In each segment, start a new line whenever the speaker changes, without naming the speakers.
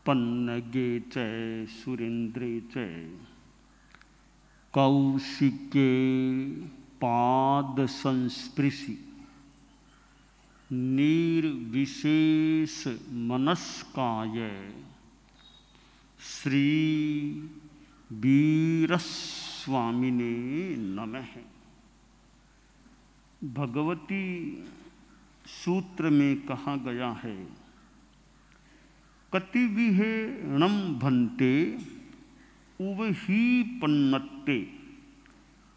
पन्नगे च सुरेन्द्रे च कौशिके पाद संस्पृशि निर्विशेष मनस्काय श्री वीरस्वामिने नमः। भगवती सूत्र में कहा गया है, कतिविहेणं भन्ते उवही पन्नत्ते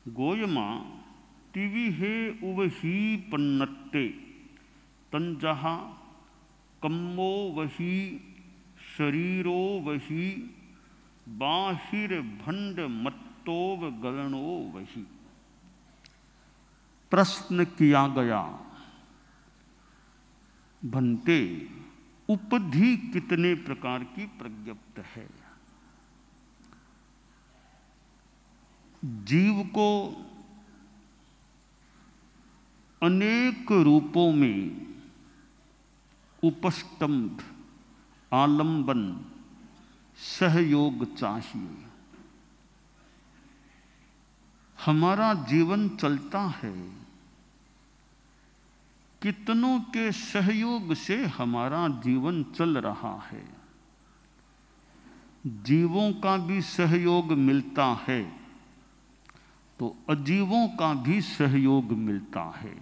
गोयमा तिविहे उवही पन्नत्ते तंजहा कम्मो वही शरीरो वही बाहिर भंड मत्तोव गणो वही। प्रश्न किया गया, भन्ते उपधि कितने प्रकार की प्रज्ञप्त है? जीव को अनेक रूपों में उपस्तंभ, आलंबन, सहयोग चाहिए। हमारा जीवन चलता है, कितनों के सहयोग से हमारा जीवन चल रहा है। जीवों का भी सहयोग मिलता है तो अजीवों का भी सहयोग मिलता है।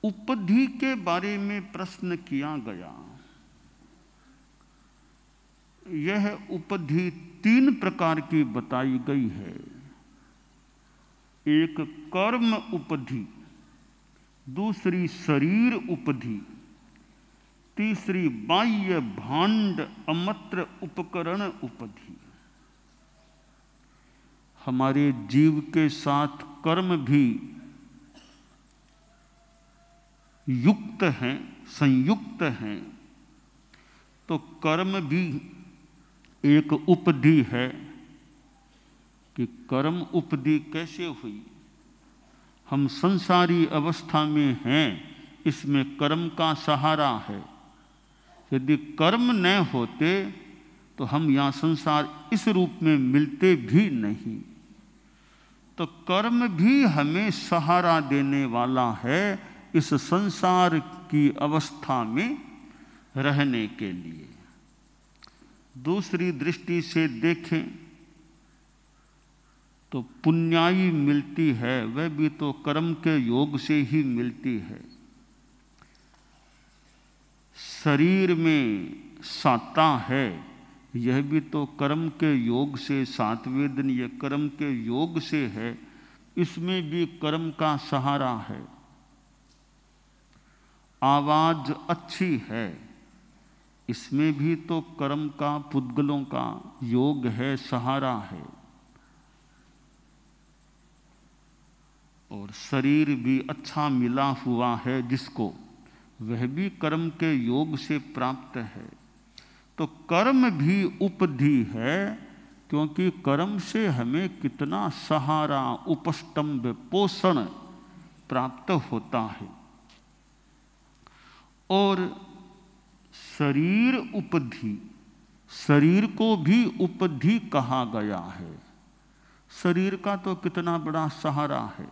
उपधि के बारे में प्रश्न किया गया। यह उपधि 3 प्रकार की बताई गई है। एक कर्म उपधि, दूसरी शरीर उपधि, तीसरी बाह्य भांड अमत्र उपकरण उपधि। हमारे जीव के साथ कर्म भी युक्त हैं, संयुक्त हैं, तो कर्म भी एक उपधि है। कि कर्म उपधि कैसे हुई? हम संसारी अवस्था में हैं, इसमें कर्म का सहारा है। यदि कर्म न होते तो हम यहाँ संसार इस रूप में मिलते भी नहीं। तो कर्म भी हमें सहारा देने वाला है इस संसार की अवस्था में रहने के लिए। दूसरी दृष्टि से देखें तो पुण्याई मिलती है, वह भी तो कर्म के योग से ही मिलती है। शरीर में साता है, यह भी तो कर्म के योग से, सातवें दिन यह कर्म के योग से है, इसमें भी कर्म का सहारा है। आवाज अच्छी है, इसमें भी तो कर्म का, पुद्गलों का योग है, सहारा है। और शरीर भी अच्छा मिला हुआ है जिसको, वह भी कर्म के योग से प्राप्त है। तो कर्म भी उपधि है, क्योंकि कर्म से हमें कितना सहारा, उपस्तंभ, पोषण प्राप्त होता है। और शरीर उपधि, शरीर को भी उपधि कहा गया है। शरीर का तो कितना बड़ा सहारा है।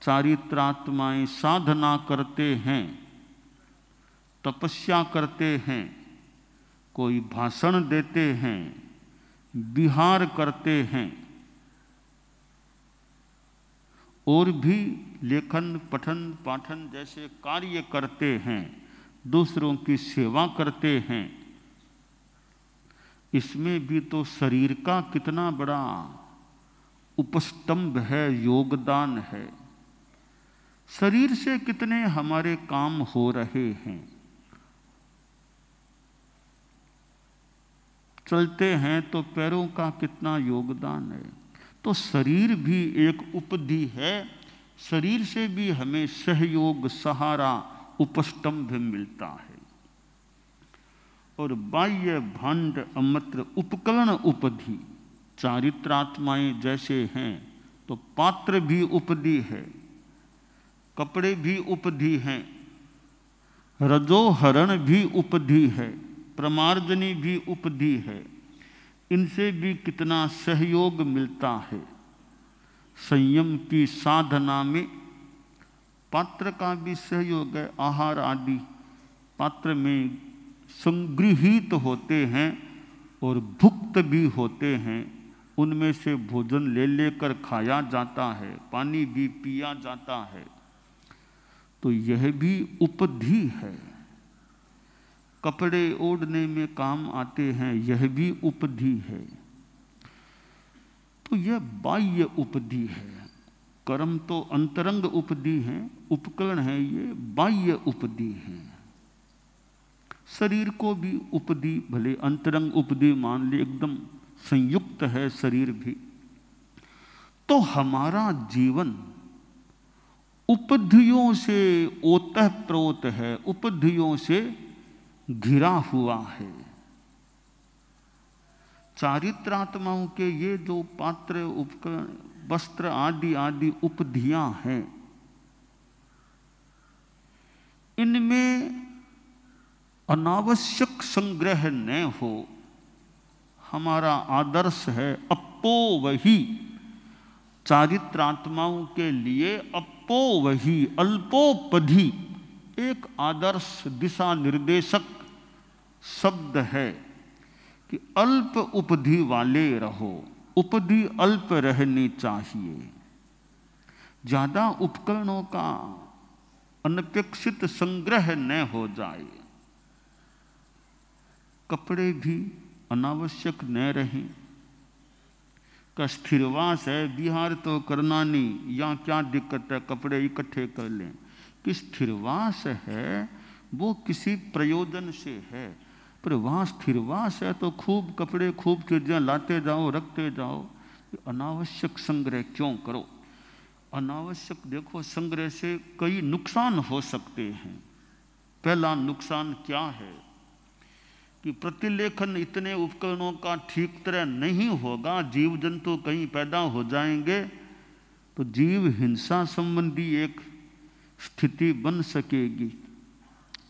चारित्रात्माएं साधना करते हैं, तपस्या करते हैं, कोई भाषण देते हैं, विहार करते हैं, और भी लेखन, पठन, पाठन जैसे कार्य करते हैं, दूसरों की सेवा करते हैं। इसमें भी तो शरीर का कितना बड़ा उपस्तंभ है, योगदान है। शरीर से कितने हमारे काम हो रहे हैं। चलते हैं तो पैरों का कितना योगदान है। तो शरीर भी एक उपधि है, शरीर से भी हमें सहयोग, सहारा, उपस्तंभ मिलता है। और बाह्य भांड अमत्र उपकरण उपधि, चारित्रात्माएं जैसे हैं तो पात्र भी उपधि है, कपड़े भी उपधि हैं, रजोहरण भी उपधि है, प्रमार्जनी भी उपधि है। इनसे भी कितना सहयोग मिलता है। संयम की साधना में पात्र का भी सहयोग है। आहार आदि पात्र में संगृहीत होते हैं और भुक्त भी होते हैं। उनमें से भोजन ले लेकर खाया जाता है, पानी भी पिया जाता है। तो यह भी उपधि है। कपड़े ओढ़ने में काम आते हैं, यह भी उपधि है। तो यह बाह्य उपधि है। कर्म तो अंतरंग उपधि है, उपकरण है, ये बाह्य उपधि है। शरीर को भी उपधि, भले अंतरंग उपधि मान ली, एकदम संयुक्त है शरीर भी। तो हमारा जीवन उपधियों से ओतप्रोत है, उपधियों से घिरा हुआ है। चारित्रात्माओं के ये जो पात्र, उपकरण, वस्त्र आदि आदि उपधियां हैं, इनमें अनावश्यक संग्रह न हो। हमारा आदर्श है अपो वही। चारित्रात्माओं के लिए अपो वही, अल्पोपधि एक आदर्श दिशा निर्देशक शब्द है कि अल्प उपधि वाले रहो। उपधि अल्प रहनी चाहिए। ज्यादा उपकरणों का अनपेक्षित संग्रह न हो जाए। कपड़े भी अनावश्यक न रहें। का स्थिरवास है, बिहार तो करना नहीं, या क्या दिक्कत है, कपड़े इकट्ठे कर लें। कि स्थिरवास है वो किसी प्रयोजन से है, पर वहाँ स्थिरवास है तो खूब कपड़े, खूब चीजें लाते जाओ, रखते जाओ। अनावश्यक संग्रह क्यों करो? अनावश्यक देखो, संग्रह से कई नुकसान हो सकते हैं। पहला नुकसान क्या है कि प्रतिलेखन इतने उपकरणों का ठीक तरह नहीं होगा, जीव जंतु कहीं पैदा हो जाएंगे, तो जीव हिंसा संबंधी एक स्थिति बन सकेगी।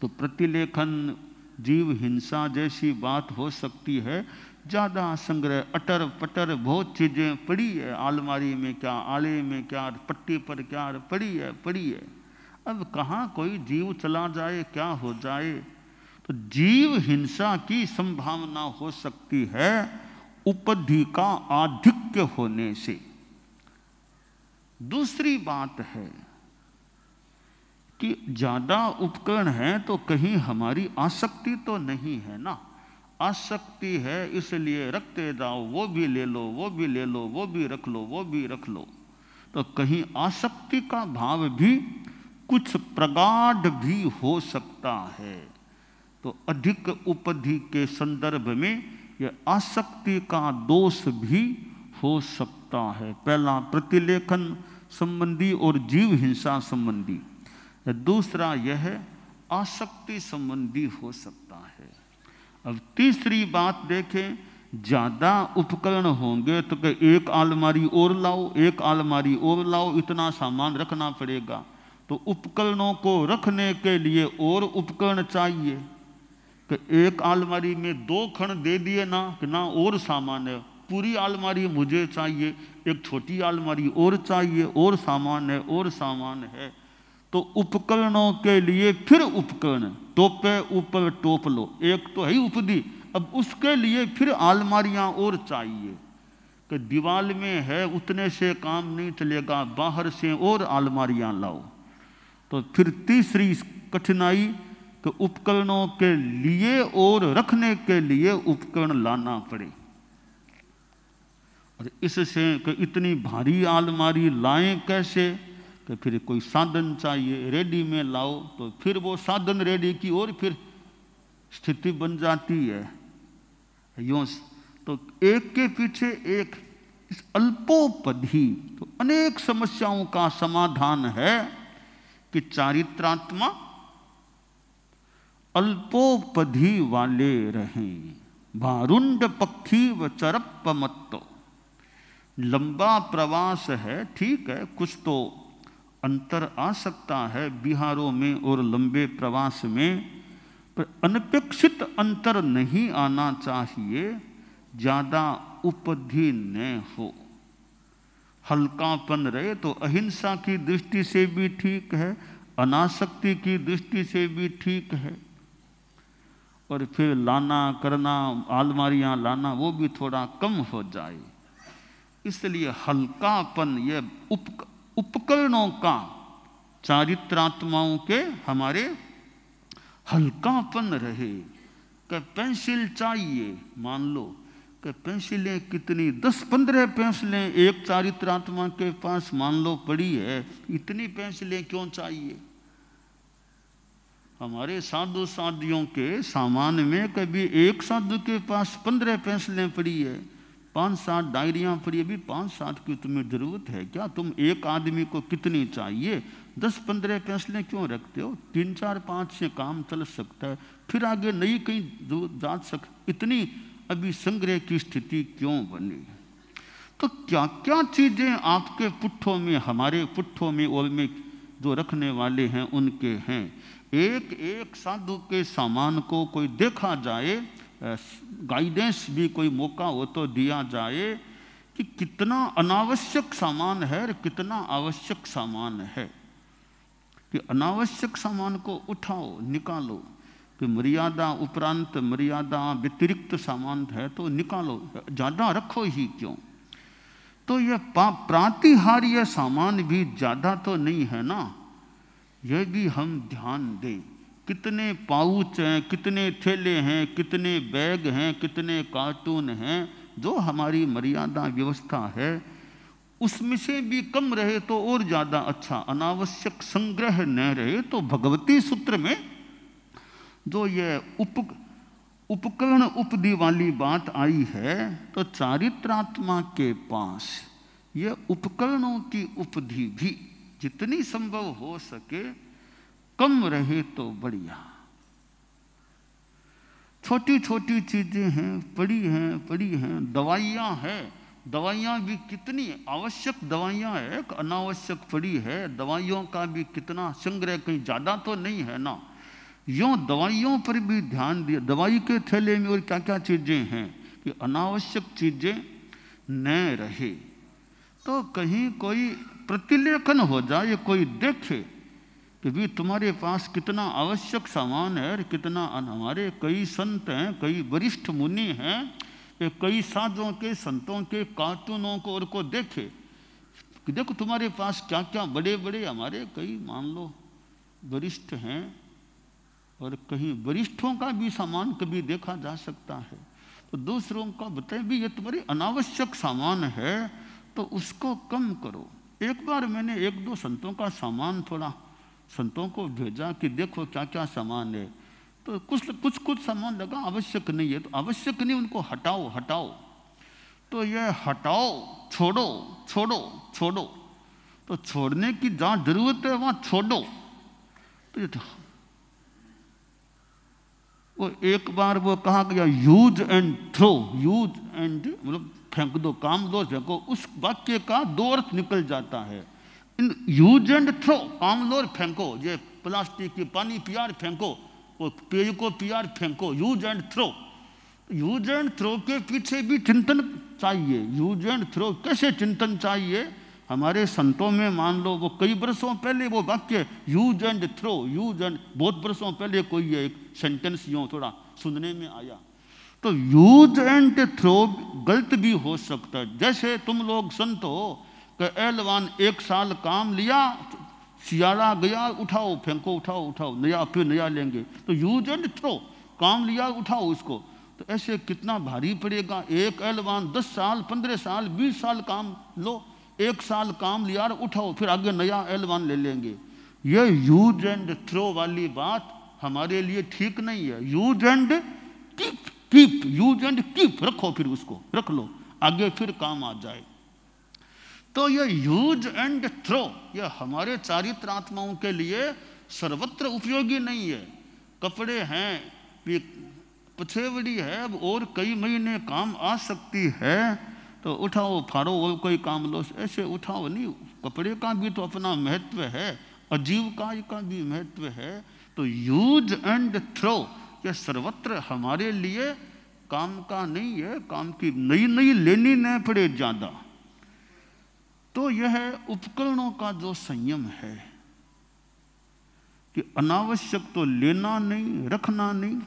तो प्रतिलेखन, जीव हिंसा जैसी बात हो सकती है। ज़्यादा संग्रह, अटर पटर बहुत चीज़ें पड़ी है, अलमारी में क्या, आले में क्या, पट्टी पर क्या पड़ी है। अब कहाँ कोई जीव चला जाए, क्या हो जाए, तो जीव हिंसा की संभावना हो सकती है उपधि का आधिक्य होने से। दूसरी बात है कि ज्यादा उपकरण है तो कहीं हमारी आसक्ति तो नहीं है ना। आसक्ति है इसलिए रखते जाओ, वो भी ले लो, वो भी ले लो, वो भी रख लो, वो भी रख लो। तो कहीं आसक्ति का भाव भी कुछ प्रगाढ़ भी हो सकता है। तो अधिक उपधि के संदर्भ में यह आसक्ति का दोष भी हो सकता है। पहला प्रतिलेखन संबंधी और जीव हिंसा संबंधी। दूसरा यह आसक्ति संबंधी हो सकता है। अब तीसरी बात देखें, ज्यादा उपकरण होंगे तो एक अलमारी और लाओ, एक अलमारी और लाओ, इतना सामान रखना पड़ेगा। तो उपकरणों को रखने के लिए और उपकरण चाहिए। कि एक अलमारी में 2 खंड दे दिए ना, कि ना और सामान है, पूरी अलमारी मुझे चाहिए, एक छोटी अलमारी और चाहिए, और सामान है, और सामान है। तो उपकरणों के लिए फिर उपकरण, टोपे ऊपर टोप लो, एक तो है ही उपधि, अब उसके लिए फिर अलमारियां और चाहिए। कि दीवार में है उतने से काम नहीं चलेगा, बाहर से और अलमारियां लाओ। तो फिर तीसरी कठिनाई, तो उपकरणों के लिए और रखने के लिए उपकरण लाना पड़े। और इससे कि इतनी भारी अलमारी लाएं कैसे, कि फिर कोई साधन चाहिए, रेडी में लाओ, तो फिर वो साधन रेडी की और फिर स्थिति बन जाती है। यूं तो एक के पीछे एक इस अल्पोपधि, तो अनेक समस्याओं का समाधान है कि चारित्रात्मा अल्पोपधि वाले रहें। भारुंड पक्षी व चरप्पमत्तो। लंबा प्रवास है, ठीक है, कुछ तो अंतर आ सकता है बिहारों में और लंबे प्रवास में, पर अनपेक्षित अंतर नहीं आना चाहिए, ज़्यादा उपधि न हो। हल्कापन रहे तो अहिंसा की दृष्टि से भी ठीक है, अनासक्ति की दृष्टि से भी ठीक है। और फिर लाना करना, अलमारियाँ लाना, वो भी थोड़ा कम हो जाए। इसलिए हल्कापन, ये उपकरणों का, चारित्रात्माओं के हमारे हल्कापन रहे। कि पेंसिल चाहिए, मान लो कि पेंसिलें कितनी 10-15 पेंसिलें एक चारित्रात्मा के पास मान लो पड़ी है, इतनी पेंसिलें क्यों चाहिए? हमारे साधु साधियों के सामान में कभी एक साधु के पास 15 पेंसिलें पड़ी है, 5-7 डायरियां पड़ी है, भी 5-7 की तुम्हें जरूरत है क्या? तुम एक आदमी को कितनी चाहिए? 10-15 पेंसिलें क्यों रखते हो? 3-4-5 से काम चल सकता है, फिर आगे नई कहीं जा सक। इतनी अभी संग्रह की स्थिति क्यों बनी? तो क्या क्या चीजें आपके पुट्ठों में, हमारे पुट्ठों में और में जो रखने वाले हैं उनके हैं। एक एक साधु के सामान को कोई देखा जाए, गाइडेंस भी कोई मौका हो तो दिया जाए कि कितना अनावश्यक सामान है और कितना आवश्यक सामान है। कि अनावश्यक सामान को उठाओ, निकालो, कि मर्यादा उपरांत मर्यादा व्यतिरिक्त सामान है तो निकालो, ज़्यादा रखो ही क्यों? तो यह प्रातिहार्य सामान भी ज़्यादा तो नहीं है ना, यह भी हम ध्यान दें। कितने पाउच हैं, कितने थैले हैं, कितने बैग हैं, कितने कार्टून हैं, जो हमारी मर्यादा व्यवस्था है उसमें से भी कम रहे तो और ज़्यादा अच्छा। अनावश्यक संग्रह न रहे तो भगवती सूत्र में जो ये उपकरण उपधि वाली बात आई है, तो चारित्रात्मा के पास ये उपकरणों की उपधि भी जितनी संभव हो सके कम रहे तो बढ़िया। छोटी छोटी चीजें हैं, पड़ी हैं, दवाइयाँ हैं, दवाइयाँ भी कितनी आवश्यक दवाइयाँ है, अनावश्यक पड़ी है। दवाइयों का भी कितना संग्रह, कहीं ज़्यादा तो नहीं है ना। यूँ दवाइयों पर भी ध्यान दिया, दवाई के थैले में और क्या क्या चीज़ें हैं कि अनावश्यक चीज़ें न रहे। तो कहीं कोई प्रतिलेखन हो जाए, कोई देखे कि भी तुम्हारे पास कितना आवश्यक सामान है और कितना। हमारे कई संत हैं, कई वरिष्ठ मुनि हैं, कई साधुओं के संतों के कार्टूनों को और को देखे कि देखो तुम्हारे पास क्या क्या बड़े बड़े हमारे कई मान लो वरिष्ठ हैं, और कहीं वरिष्ठों का भी सामान कभी देखा जा सकता है। तो दूसरों का बताएं भी ये तुम्हारी अनावश्यक सामान है तो उसको कम करो। एक बार मैंने 1-2 संतों का सामान थोड़ा संतों को भेजा कि देखो क्या क्या सामान है, तो कुछ सामान लगा आवश्यक नहीं है, तो आवश्यक नहीं उनको हटाओ। तो ये हटाओ, छोड़ो, तो छोड़ने की जहाँ जरूरत है वहाँ छोड़ो। तो वो एक बार वो कहा गया use and throw, use and मतलब फेंक दो, काम दो फेंको, उस वाक्य का 2 अर्थ निकल जाता है। इन यूज एंड थ्रो, काम लो और फेंको, ये प्लास्टिक की पानी पियार फेंको, वो पेय को पियार फेंको, use and throw. Use and throw के पीछे भी चिंतन चाहिए। यूज एंड थ्रो कैसे चिंतन चाहिए? हमारे संतों में मान लो वो कई बरसों पहले वो वाक्य use and throw, use and, बहुत बरसों पहले कोई एक सेंटेंस यूँ थोड़ा सुनने में आया। तो यूज एंड थ्रो गलत भी हो सकता है। जैसे तुम लोग संत हो कि एलवान 1 साल काम लिया, सियारा गया, उठाओ फेंको, उठाओ नया, फिर नया लेंगे, तो यूज एंड थ्रो, काम लिया उठाओ उसको। तो ऐसे कितना भारी पड़ेगा। 1 एलवान 10 साल 15 साल 20 साल काम लो, 1 साल काम लिया उठाओ, फिर आगे नया एलवान ले लेंगे। ये यूज एंड थ्रो वाली बात हमारे लिए ठीक नहीं है। Use and keep, use and keep, रखो, फिर उसको रख लो, आगे फिर काम आ जाए। तो ये यूज एंड थ्रो ये हमारे चारित्रात्माओं के लिए सर्वत्र उपयोगी नहीं है। कपड़े हैं, पछेवड़ी है, अब और कई महीने काम आ सकती है, तो उठाओ फाड़ो और कोई काम लो, ऐसे उठाओ नहीं, कपड़े का भी तो अपना महत्व है, आजीविका का भी महत्व है। तो यूज एंड थ्रो ये सर्वत्र हमारे लिए काम का नहीं है, काम की नई नई लेनी न पड़े ज्यादा। तो यह उपकरणों का जो संयम है कि अनावश्यक तो लेना नहीं, रखना नहीं,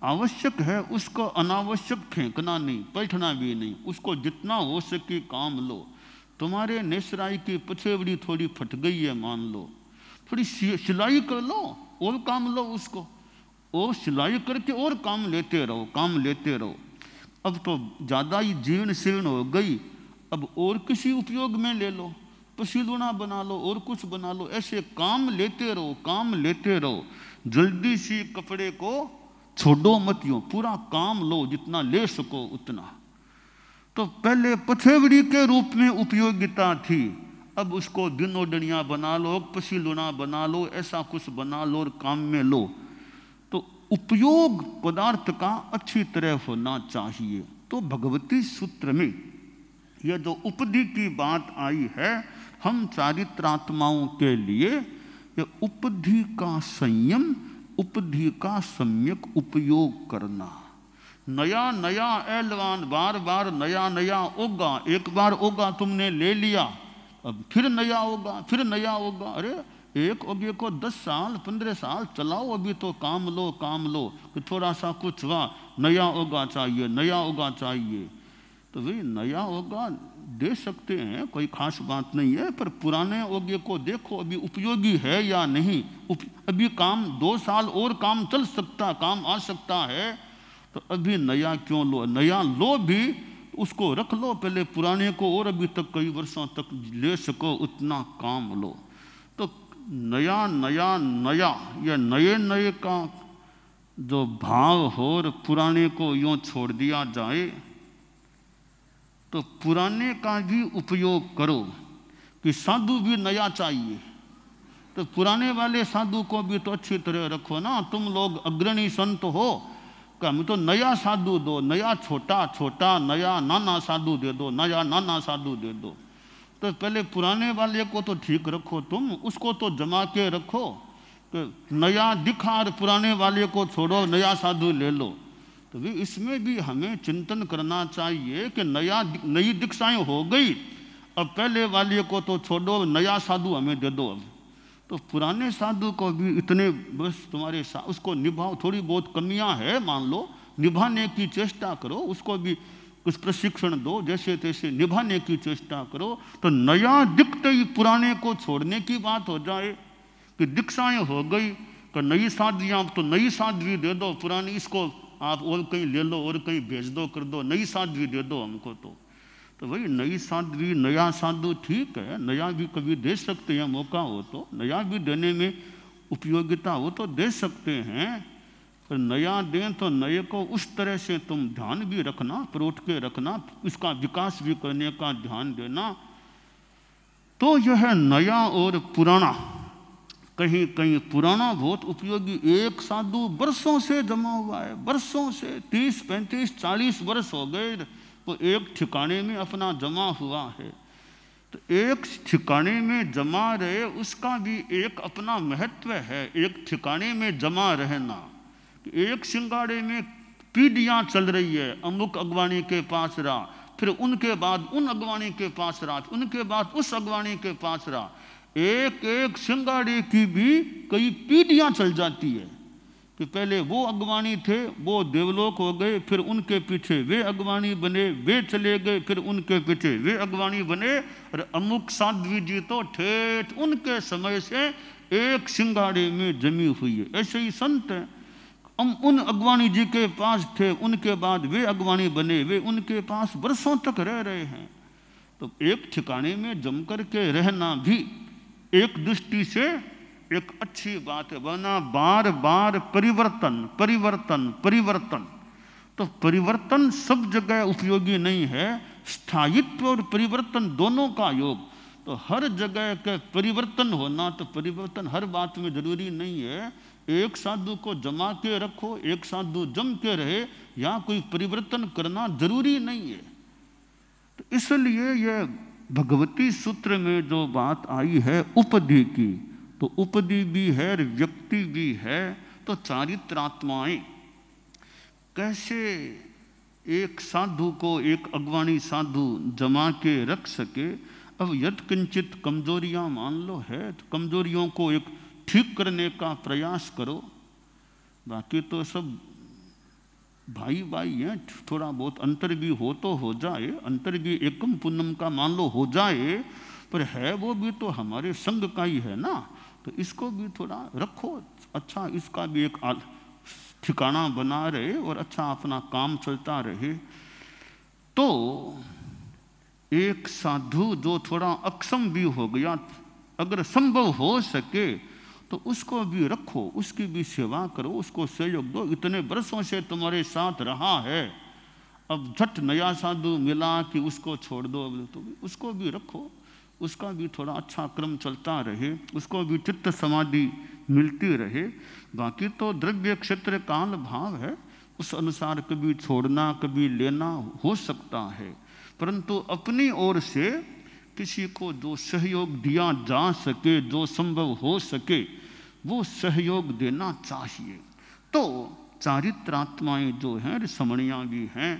आवश्यक है उसको अनावश्यक फेंकना नहीं, बैठना भी नहीं, उसको जितना हो सके काम लो। तुम्हारे नेसराई की पछेवड़ी थोड़ी फट गई है मान लो, थोड़ी सिलाई कर लो और काम लो उसको, और सिलाई करके और काम लेते रहो, काम लेते रहो। अब तो ज़्यादा ही जीर्ण शीर्ण हो गई, अब और किसी उपयोग में ले लो, पसीलुना बना लो और कुछ बना लो, ऐसे काम लेते रहो, काम लेते रहो। जल्दी सी कपड़े को छोड़ो मत, यूं पूरा काम लो, जितना ले सको उतना। तो पहले पथेवड़ी के रूप में उपयोगिता थी, अब उसको दिनोडनिया बना लो, पसीलुना बना लो, ऐसा कुछ बना लो और काम में लो। तो उपयोग पदार्थ का अच्छी तरह होना चाहिए। तो भगवती सूत्र में यह जो उपधि की बात आई है, हम चारित्रात्माओं के लिए ये उपधि का संयम, उपधि का सम्यक उपयोग करना। नया नया एलवान, बार बार नया नया होगा, एक बार होगा तुमने ले लिया, अब फिर नया होगा, फिर नया होगा। अरे एक ओगे को 10 साल 15 साल चलाओ, अभी तो काम लो, काम लो। कि थोड़ा सा कुछ हुआ, नया होगा चाहिए, नया होगा चाहिए। तो भाई नया होगा दे सकते हैं, कोई खास बात नहीं है, पर पुराने ओगे को देखो अभी उपयोगी है या नहीं। अभी काम 2 साल और काम चल सकता, काम आ सकता है, तो अभी नया क्यों लो? नया लो भी उसको रख लो पहले, पुराने को और अभी तक कई वर्षों तक ले सको उतना काम लो। तो नया नया नया, यह नए नए का जो भाव हो और पुराने को यूं छोड़ दिया जाए, तो पुराने का भी उपयोग करो। कि साधु भी नया चाहिए, तो पुराने वाले साधु को भी तो अच्छी तरह रखो ना। तुम लोग अग्रणी संत हो, हमें तो नया साधु दो, नया छोटा छोटा, नया नाना साधु दे दो, नया नाना साधु दे दो। तो पहले पुराने वाले को तो ठीक रखो, तुम उसको तो जमा के रखो। तो नया दिखा और पुराने वाले को छोड़ो, नया साधु ले लो। तो भी इसमें भी हमें चिंतन करना चाहिए कि नई दीक्षाएं हो गई, अब पहले वाले को तो छोड़ो, नया साधु हमें दे दो। अब तो पुराने साधु को भी इतने बस तुम्हारे उसको निभाओ, थोड़ी बहुत कमियां है मान लो, निभाने की चेष्टा करो, उसको भी कुछ प्रशिक्षण दो, जैसे तैसे निभाने की चेष्टा करो। तो नया दिखते ही पुराने को छोड़ने की बात हो जाए कि दीक्षाएं हो गई, तो नई साधवियाँ, तो नई साध्वी दे दो, पुरानी इसको आप और कहीं ले लो और कहीं भेज दो, कर दो, नई साध्वी दे दो हमको। तो भाई नई साध्वी, नया साधु ठीक है, नया भी कभी दे सकते हैं, मौका हो तो नया भी देने में उपयोगिता हो तो दे सकते हैं। पर नया दें तो नए को उस तरह से तुम ध्यान भी रखना, परोठ के रखना, इसका विकास भी करने का ध्यान देना। तो यह नया और पुराना, कहीं कहीं पुराना बहुत उपयोगी, एक साधु वर्षों से जमा हुआ है, वर्षों से 30 35 40 वर्ष हो गए, तो एक ठिकाने में अपना जमा हुआ है। तो एक ठिकाने में जमा रहे, उसका भी एक अपना महत्व है। एक ठिकाने में जमा रहना, एक सिंगाड़े में पीढ़ियां चल रही है, अमुक अगवानी के पास रहा, फिर उनके बाद उन अगवानी के पास रहा, उनके बाद उस अगवानी के पास रहा। एक एक सिंगाड़े की भी कई पीढ़ियां चल जाती है कि पहले वो अगवानी थे, वो देवलोक हो गए, फिर उनके पीछे वे अगवानी बने, वे चले गए, फिर उनके पीछे वे अगवानी बने, और अमुक साध्वी जी तो ठेठ उनके समय से एक सिंगाड़े में जमी हुई है। ऐसे ही संत हैं, हम उन अगवानी जी के पास थे, उनके बाद वे अगवानी बने, वे उनके पास वर्षों तक रह रहे हैं। तो एक ठिकाने में जम करके रहना भी एक दृष्टि से एक अच्छी बात है, वरना बार बार परिवर्तन परिवर्तन परिवर्तन, तो परिवर्तन सब जगह उपयोगी नहीं है। स्थायित्व और परिवर्तन दोनों का योग, तो हर जगह के परिवर्तन होना, तो परिवर्तन हर बात में जरूरी नहीं है। एक साधु को जमा के रखो, एक साधु जम के रहे, या कोई परिवर्तन करना जरूरी नहीं है। तो इसलिए यह भगवती सूत्र में जो बात आई है उपधि की, तो उपधि भी है और व्यक्ति भी है। तो चारित्रात्माएं कैसे एक साधु को, एक अगवाणी साधु जमा के रख सके। अब यद किंचित कमजोरियां मान लो है तो कमजोरियों को एक ठीक करने का प्रयास करो, बाकी तो सब भाई भाई हैं। थोड़ा बहुत अंतर भी हो तो हो जाए, अंतर भी एकम पुन्नम का मान लो हो जाए, पर है वो भी तो हमारे संग का ही है ना, तो इसको भी थोड़ा रखो अच्छा, इसका भी एक ठिकाना बना रहे और अच्छा अपना काम चलता रहे। तो एक साधु जो थोड़ा अक्षम भी हो गया, अगर संभव हो सके तो उसको भी रखो, उसकी भी सेवा करो, उसको सहयोग दो। इतने वर्षों से तुम्हारे साथ रहा है, अब झट नया साधु मिला कि उसको छोड़ दो, तो उसको भी रखो, उसका भी थोड़ा अच्छा क्रम चलता रहे, उसको भी चित्त समाधि मिलती रहे। बाकी तो द्रव्य क्षेत्र काल भाव है, उस अनुसार कभी छोड़ना कभी लेना हो सकता है, परंतु अपनी ओर से किसी को जो सहयोग दिया जा सके, जो संभव हो सके, वो सहयोग देना चाहिए। तो चारित्रात्माएं जो हैं समणियाँ भी हैं,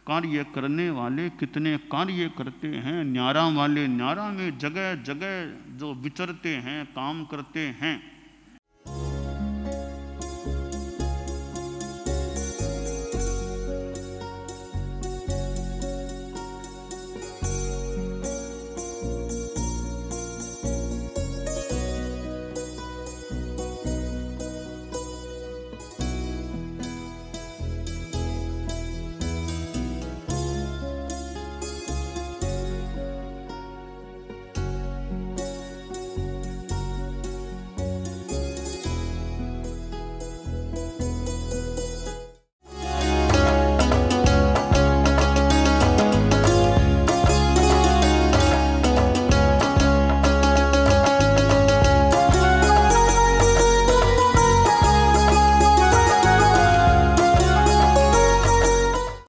कार्य करने वाले कितने कार्य करते हैं, न्यारा वाले न्यारा में जगह जगह जो विचरते हैं, काम करते हैं।